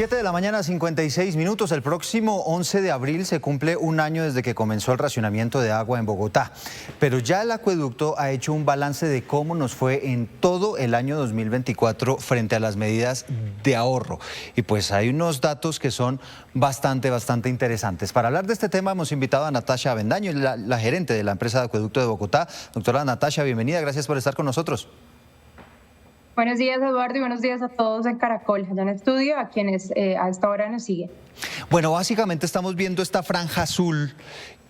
7 de la mañana, 56 minutos. El próximo 11 de abril se cumple un año desde que comenzó el racionamiento de agua en Bogotá. Pero ya el acueducto ha hecho un balance de cómo nos fue en todo el año 2024 frente a las medidas de ahorro. Y pues hay unos datos que son bastante interesantes. Para hablar de este tema hemos invitado a Natasha Avendaño, la gerente de la empresa de acueducto de Bogotá. Doctora Natasha, bienvenida, gracias por estar con nosotros. Buenos días, Eduardo, y buenos días a todos en Caracol, allá en el estudio, a quienes a esta hora nos siguen. Bueno, básicamente estamos viendo esta franja azul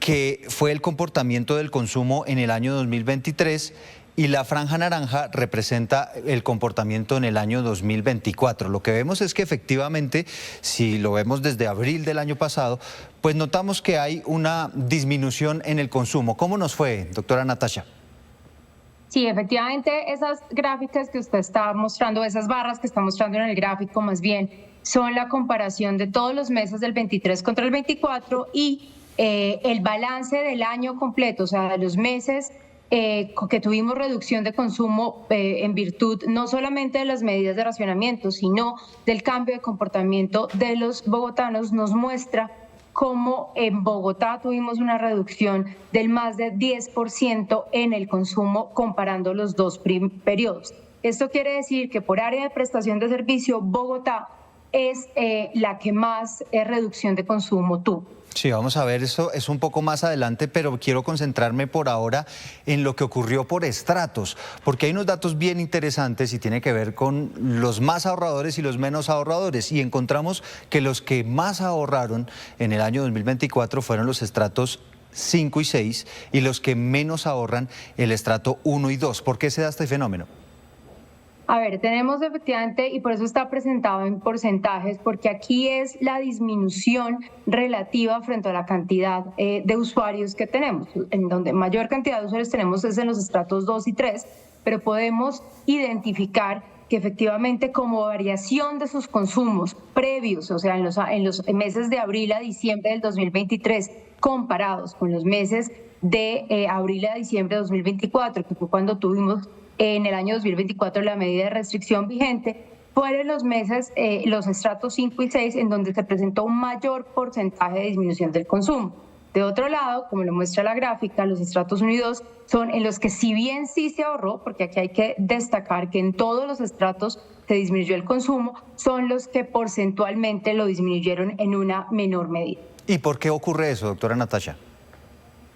que fue el comportamiento del consumo en el año 2023 y la franja naranja representa el comportamiento en el año 2024. Lo que vemos es que efectivamente, si lo vemos desde abril del año pasado, pues notamos que hay una disminución en el consumo. ¿Cómo nos fue, doctora Natasha? Sí, efectivamente, esas gráficas que usted está mostrando, esas barras que está mostrando en el gráfico más bien, son la comparación de todos los meses del 23 contra el 24 y el balance del año completo, o sea, de los meses que tuvimos reducción de consumo en virtud no solamente de las medidas de racionamiento, sino del cambio de comportamiento de los bogotanos, nos muestra cómo en Bogotá tuvimos una reducción del más de 10% en el consumo comparando los dos periodos. Esto quiere decir que por área de prestación de servicio, Bogotá es la que más reducción de consumo tuvo. Sí, vamos a ver, eso es un poco más adelante, pero quiero concentrarme por ahora en lo que ocurrió por estratos, porque hay unos datos bien interesantes y tiene que ver con los más ahorradores y los menos ahorradores, y encontramos que los que más ahorraron en el año 2024 fueron los estratos 5 y 6 y los que menos ahorran el estrato 1 y 2. ¿Por qué se da este fenómeno? A ver, tenemos efectivamente, y por eso está presentado en porcentajes, porque aquí es la disminución relativa frente a la cantidad de usuarios que tenemos. En donde mayor cantidad de usuarios tenemos es en los estratos 2 y 3, pero podemos identificar que efectivamente como variación de sus consumos previos, o sea, en los meses de abril a diciembre del 2023, comparados con los meses de abril a diciembre de 2024, que fue cuando tuvimos en el año 2024 la medida de restricción vigente, fueron los meses, los estratos 5 y 6, en donde se presentó un mayor porcentaje de disminución del consumo. De otro lado, como lo muestra la gráfica, los estratos 1 y 2 son en los que si bien sí se ahorró, porque aquí hay que destacar que en todos los estratos se disminuyó el consumo, son los que porcentualmente lo disminuyeron en una menor medida. ¿Y por qué ocurre eso, doctora Natasha?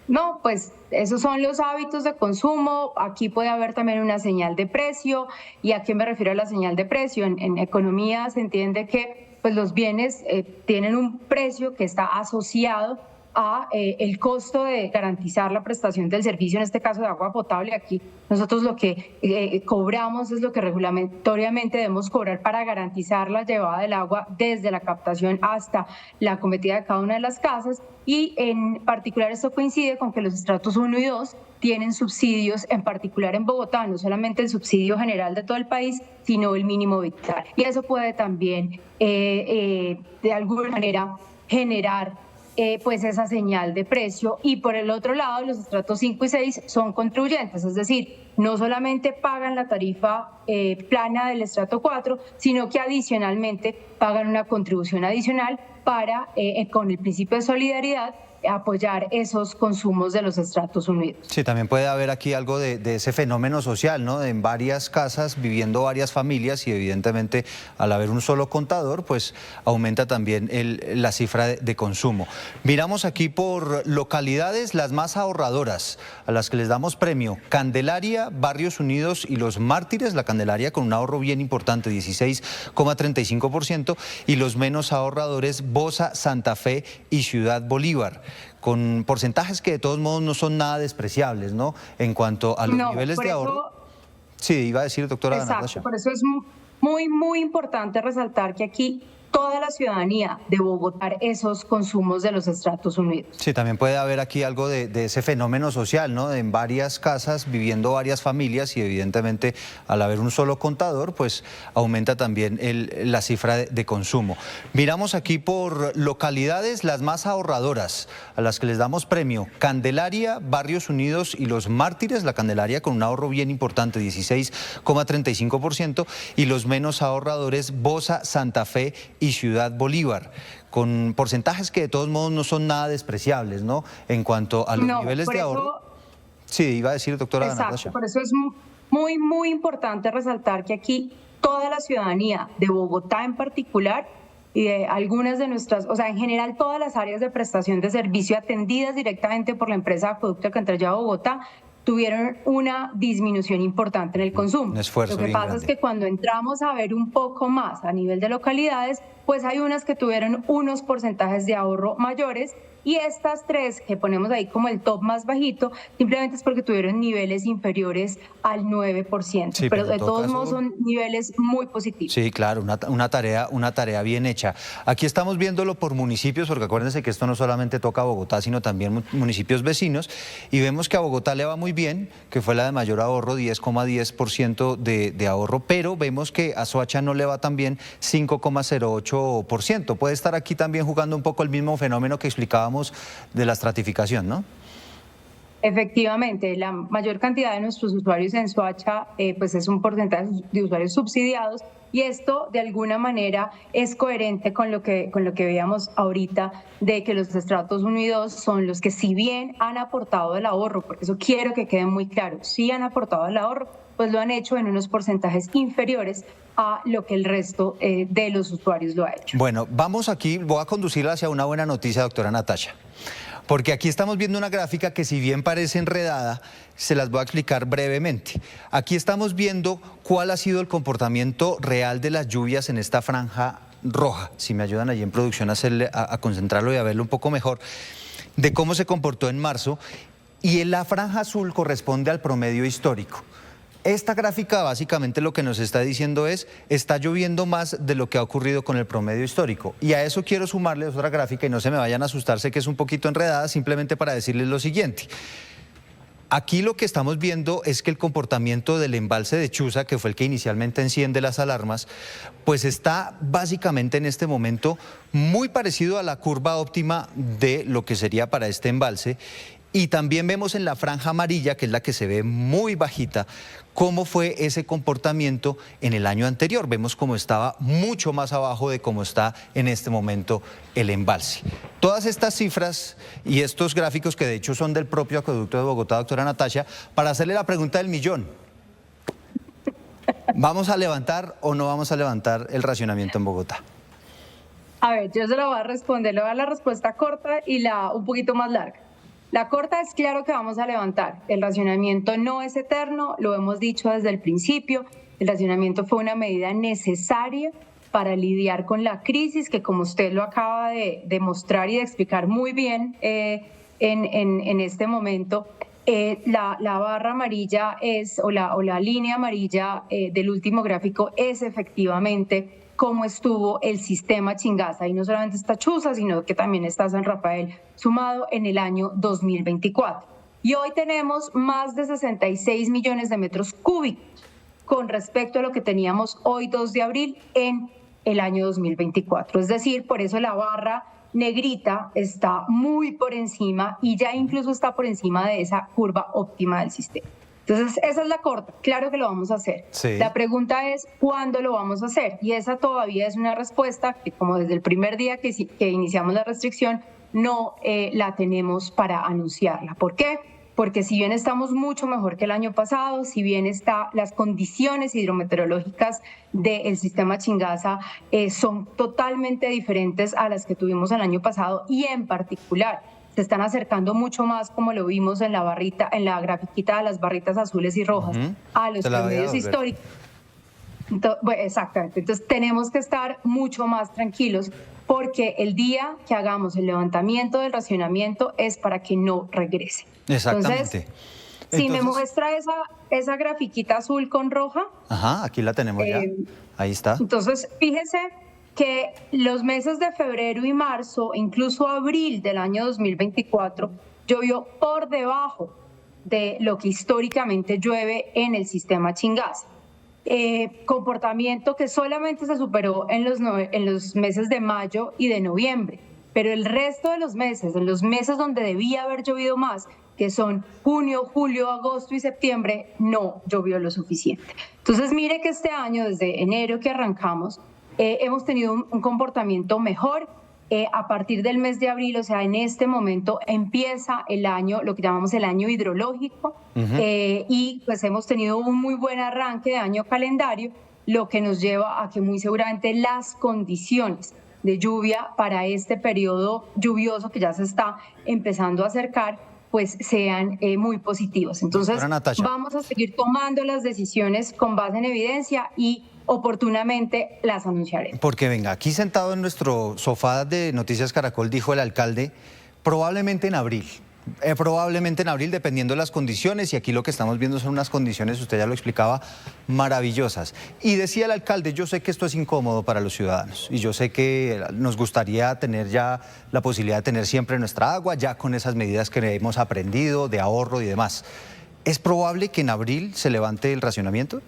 No, pues esos son los hábitos de consumo. Aquí puede haber también una señal de precio. ¿Y a qué me refiero a la señal de precio? En economía se entiende que pues, los bienes tienen un precio que está asociado a el costo de garantizar la prestación del servicio, en este caso de agua potable. Aquí nosotros lo que cobramos es lo que regulatoriamente debemos cobrar para garantizar la llevada del agua desde la captación hasta la acometida de cada una de las casas, y en particular esto coincide con que los estratos 1 y 2 tienen subsidios, en particular en Bogotá, no solamente el subsidio general de todo el país, sino el mínimo vital. Y eso puede también de alguna manera generar pues esa señal de precio. Y por el otro lado, los estratos 5 y 6 son contribuyentes, es decir, no solamente pagan la tarifa plana del estrato 4, sino que adicionalmente pagan una contribución adicional para, con el principio de solidaridad, apoyar esos consumos de los estratos unidos. Sí, también puede haber aquí algo de ese fenómeno social, ¿no? En varias casas viviendo varias familias y evidentemente al haber un solo contador, pues aumenta también la cifra de consumo. Miramos aquí por localidades las más ahorradoras, a las que les damos premio: Candelaria, Barrios Unidos y Los Mártires. La Candelaria con un ahorro bien importante, 16,35%, y los menos ahorradores, Bosa, Santa Fe y Ciudad Bolívar, con porcentajes que de todos modos no son nada despreciables, ¿no? En cuanto a los niveles de ahorro. Sí, iba a decir, doctora Natasha. Exacto, por eso es muy importante resaltar que aquí toda la ciudadanía de Bogotá esos consumos de los estratos unidos. Sí, también puede haber aquí algo de ese fenómeno social, ¿no? En varias casas viviendo varias familias y evidentemente al haber un solo contador, pues aumenta también la cifra de consumo. Miramos aquí por localidades las más ahorradoras, a las que les damos premio: Candelaria, Barrios Unidos y Los Mártires. La Candelaria con un ahorro bien importante, 16,35%, y los menos ahorradores, Bosa, Santa Fe y Ciudad Bolívar, con porcentajes que de todos modos no son nada despreciables, ¿no? En cuanto a los niveles de ahorro. Sí, iba a decir, doctora Exacto, Natasha. por eso es muy, muy importante resaltar que aquí toda la ciudadanía de Bogotá en particular y de algunas de nuestras, o sea, en general todas las áreas de prestación de servicio atendidas directamente por la empresa Acueducto Alcantarillado Bogotá tuvieron una disminución importante en el consumo. Un esfuerzo Lo que bien pasa grande. es que cuando entramos a ver un poco más a nivel de localidades, pues hay unas que tuvieron unos porcentajes de ahorro mayores y estas tres que ponemos ahí como el top más bajito, simplemente es porque tuvieron niveles inferiores al 9%, Sí, pero de en todo todos caso, modos son niveles muy positivos. Sí, claro, una tarea bien hecha. Aquí estamos viéndolo por municipios, porque acuérdense que esto no solamente toca a Bogotá, sino también municipios vecinos, y vemos que a Bogotá le va muy bien, que fue la de mayor ahorro, 10,10% de ahorro, pero vemos que a Soacha no le va tan bien, 5,08%. Puede estar aquí también jugando un poco el mismo fenómeno que explicábamos de la estratificación, ¿no? Efectivamente, la mayor cantidad de nuestros usuarios en Soacha pues es un porcentaje de usuarios subsidiados y esto de alguna manera es coherente con lo que veíamos ahorita de que los estratos 1 y 2 son los que si bien han aportado el ahorro, porque eso quiero que quede muy claro, sí han aportado el ahorro, pues lo han hecho en unos porcentajes inferiores a lo que el resto de los usuarios lo ha hecho. Bueno, vamos aquí, voy a conducirla hacia una buena noticia, doctora Natasha. Porque aquí estamos viendo una gráfica que si bien parece enredada, se las voy a explicar brevemente. Aquí estamos viendo cuál ha sido el comportamiento real de las lluvias en esta franja roja. Si me ayudan allí en producción a concentrarlo y a verlo un poco mejor, de cómo se comportó en marzo. Y en la franja azul corresponde al promedio histórico. Esta gráfica básicamente lo que nos está diciendo es, está lloviendo más de lo que ha ocurrido con el promedio histórico. Y a eso quiero sumarle otra gráfica y no se me vayan a asustar, sé que es un poquito enredada, simplemente para decirles lo siguiente. Aquí lo que estamos viendo es que el comportamiento del embalse de Chuza, que fue el que inicialmente enciende las alarmas, pues está básicamente en este momento muy parecido a la curva óptima de lo que sería para este embalse. Y también vemos en la franja amarilla, que es la que se ve muy bajita, cómo fue ese comportamiento en el año anterior. Vemos cómo estaba mucho más abajo de cómo está en este momento el embalse. Todas estas cifras y estos gráficos, que de hecho son del propio Acueducto de Bogotá, doctora Natasha, para hacerle la pregunta del millón. ¿Vamos a levantar o no vamos a levantar el racionamiento en Bogotá? A ver, yo se lo voy a responder, le voy a dar la respuesta corta y la un poquito más larga. La corta es claro que vamos a levantar. El racionamiento no es eterno, lo hemos dicho desde el principio. El racionamiento fue una medida necesaria para lidiar con la crisis que, como usted lo acaba de demostrar y de explicar muy bien en este momento, la barra amarilla es, o la línea amarilla del último gráfico es efectivamente cómo estuvo el sistema Chingaza. Y no solamente está Chuza, sino que también está San Rafael sumado en el año 2024. Y hoy tenemos más de 66 millones de metros cúbicos con respecto a lo que teníamos hoy 2 de abril en el año 2024. Es decir, por eso la barra negrita está muy por encima y ya incluso está por encima de esa curva óptima del sistema. Entonces, esa es la corta. Claro que lo vamos a hacer. Sí. La pregunta es, ¿cuándo lo vamos a hacer? Y esa todavía es una respuesta que, como desde el primer día que iniciamos la restricción, no la tenemos para anunciarla. ¿Por qué? Porque si bien estamos mucho mejor que el año pasado, si bien las condiciones hidrometeorológicas del sistema Chingaza son totalmente diferentes a las que tuvimos el año pasado y en particular se están acercando mucho más, como lo vimos en la barrita, en la grafiquita de las barritas azules y rojas, a los promedios históricos. Exactamente. Entonces tenemos que estar mucho más tranquilos porque el día que hagamos el levantamiento del racionamiento es para que no regrese. Exactamente. Si me muestra esa grafiquita azul con roja. Ajá, aquí la tenemos ya. Ahí está. Entonces, fíjese que los meses de febrero y marzo, incluso abril del año 2024, llovió por debajo de lo que históricamente llueve en el sistema Chingaza. Comportamiento que solamente se superó en los meses de mayo y de noviembre, pero el resto de los meses, en los meses donde debía haber llovido más, que son junio, julio, agosto y septiembre, no llovió lo suficiente. Entonces, mire que este año, desde enero que arrancamos, hemos tenido un comportamiento mejor. A partir del mes de abril, o sea, en este momento empieza el año, lo que llamamos el año hidrológico, y pues hemos tenido un muy buen arranque de año calendario, lo que nos lleva a que muy seguramente las condiciones de lluvia para este periodo lluvioso que ya se está empezando a acercar, pues sean muy positivos. Entonces, vamos a seguir tomando las decisiones con base en evidencia y oportunamente las anunciaré. Porque venga, aquí sentado en nuestro sofá de Noticias Caracol dijo el alcalde, probablemente en abril, dependiendo de las condiciones, y aquí lo que estamos viendo son unas condiciones, usted ya lo explicaba, maravillosas. Y decía el alcalde, yo sé que esto es incómodo para los ciudadanos, y yo sé que nos gustaría tener ya la posibilidad de tener siempre nuestra agua, ya con esas medidas que hemos aprendido de ahorro y demás. ¿Es probable que en abril se levante el racionamiento?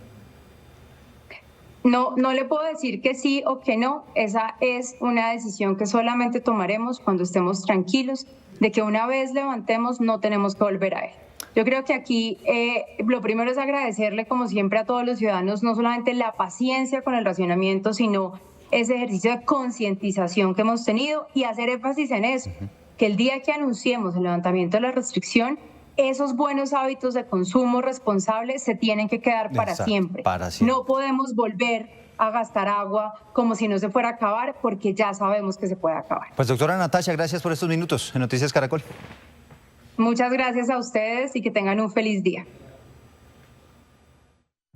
No le puedo decir que sí o que no. Esa es una decisión que solamente tomaremos cuando estemos tranquilos de que una vez levantemos no tenemos que volver a él. Yo creo que aquí lo primero es agradecerle, como siempre, a todos los ciudadanos, no solamente la paciencia con el racionamiento, sino ese ejercicio de concientización que hemos tenido y hacer énfasis en eso, que el día que anunciemos el levantamiento de la restricción, esos buenos hábitos de consumo responsable se tienen que quedar para siempre. No podemos volver a gastar agua como si no se fuera a acabar, porque ya sabemos que se puede acabar. Pues doctora Natacha, gracias por estos minutos en Noticias Caracol. Muchas gracias a ustedes y que tengan un feliz día.